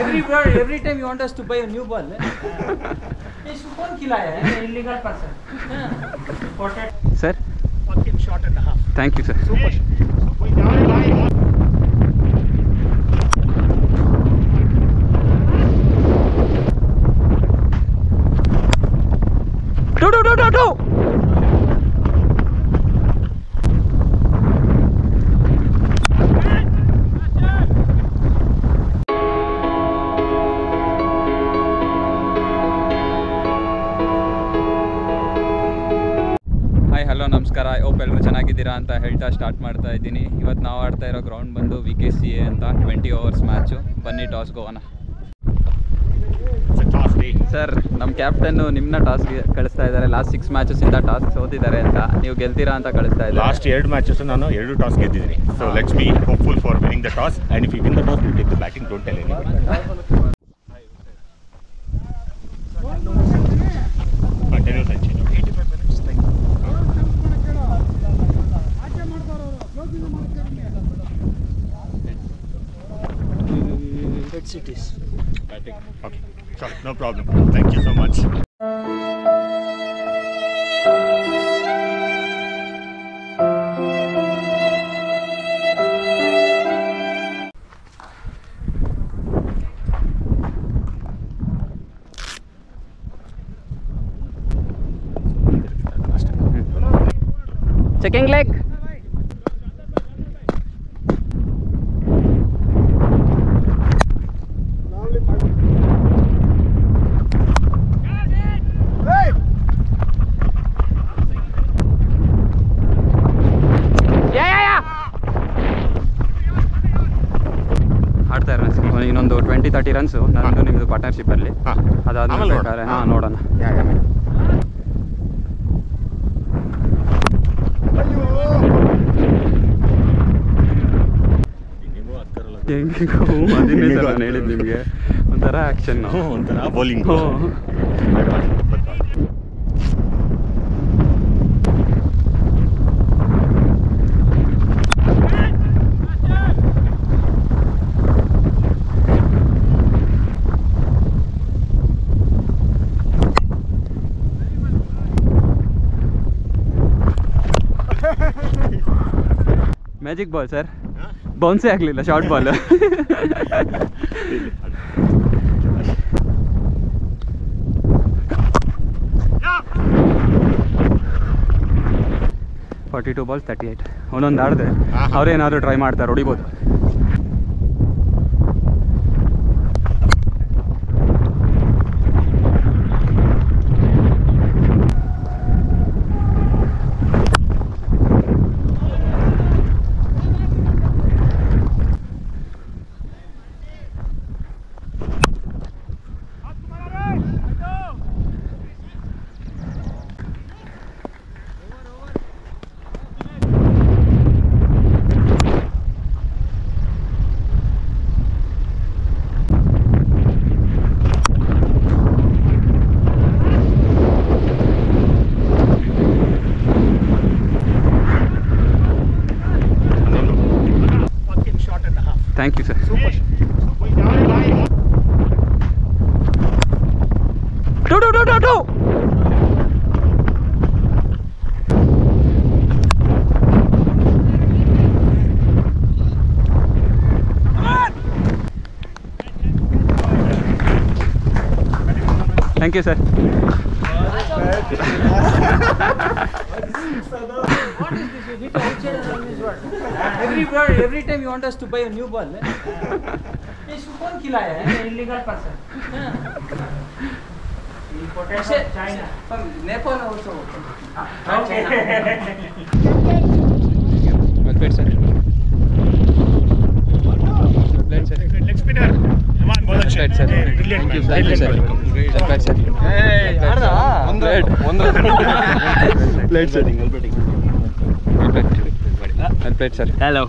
Every time you want us to buy a new ball. इसको कौन खिलाया है? Illegal person. Sir. Fucking shot and a half. Thank you, sir. Super. Two. Hi hello ನಮಸ್ಕಾರ. I hope ಎಲ್ಲರೂ ಚೆನ್ನಾಗಿದ್ದೀರಾ ಅಂತ ಹೇಳ್ತಾ ಸ್ಟಾರ್ಟ್ ಮಾಡ್ತಾ ಇದ್ದೀನಿ. ಇವತ್ತು ನಾವು ಆಡ್ತಾ ಇರೋ ಗ್ರೌಂಡ್ ಬಂದು VKCA ಅಂತ 20 overs ಮ್ಯಾಚು. ಬನ್ನಿ ಟಾಸ್ಗೆ ಹೋಗೋಣ. ಸರ್, ನಮ್ಮ ಕ್ಯಾಪ್ಟನ್ನು ನಿಮ್ಮನ್ನ ಟಾಸ್ಗೆ ಕಳಿಸ್ತಾ ಇದ್ದಾರೆ. ಲಾಸ್ಟ್ 6 ಮ್ಯಾಚಸ್ಸಿಂದ ಟಾಸ್ಕ್ ಸೋತಿದ್ದಾರೆ ಅಂತ. ನೀವು ಗೆಲ್ತೀರಾ ಅಂತ ಕಳಿಸ್ತಾ ಇದ್ದಾರೆ. ಲಾಸ್ಟ್ 2 ಮ್ಯಾಚಸ್ ನಾನು 2 ಟಾಸ್ ಗೆದ್ದಿದ್ದೀನಿ. So let's be hopeful for winning the toss and if you win the toss you take the batting. Don't tell anybody. Continuous ಆಗಿ 85 minutes like Red cities. batting. Okay, sure, no problem. Thank you so much. Checking leg. ಆಡ್ತಾ ಇರೋಣ. ಇನ್ನೊಂದು 20-30 runs ನಂದು ನಿಮ್ಮದು ಪಾರ್ಟ್ನರ್ಶಿಪ್ಪಲ್ಲಿ. ಅದಾದ್ಮೇಲೆ ನೋಡೋಣ. ಅದನ್ನೇ sir ನಾನು ಹೇಳಿದ್ದು ನಿಮಗೆ. ಒಂಥರ ಆ್ಯಕ್ಷನ್, ಒಂಥರ ಬೌಲಿಂಗ್. ಮ್ಯಾಜಿಕ್ ಬಾಲ್ ಸರ್, ಬೌನ್ಸೇ ಆಗಲಿಲ್ಲ. Short ball. $42 balls 38. ಒಂದೊಂದು ಆಡಿದೆ. ಅವ್ರೇನಾದ್ರು ಟ್ರೈ ಮಾಡ್ತಾರೆ, ಹೊಡಿಬೋದು. Thank you, sir. Super. Two. Thank you, sir. What is this? You hit outside and run is what? Every time you want us to buy a new ball. इसको कौन खिलाया है? Illegal person. Imported from China. From Nepal also. Okay. Well played, sir. Well played, sir. Leg spinner. Come on, ball action. Well played, sir. Brilliant. Thank you, sir. Well played, sir. Hey, arda. Played, sir. Well played, sir. Hello.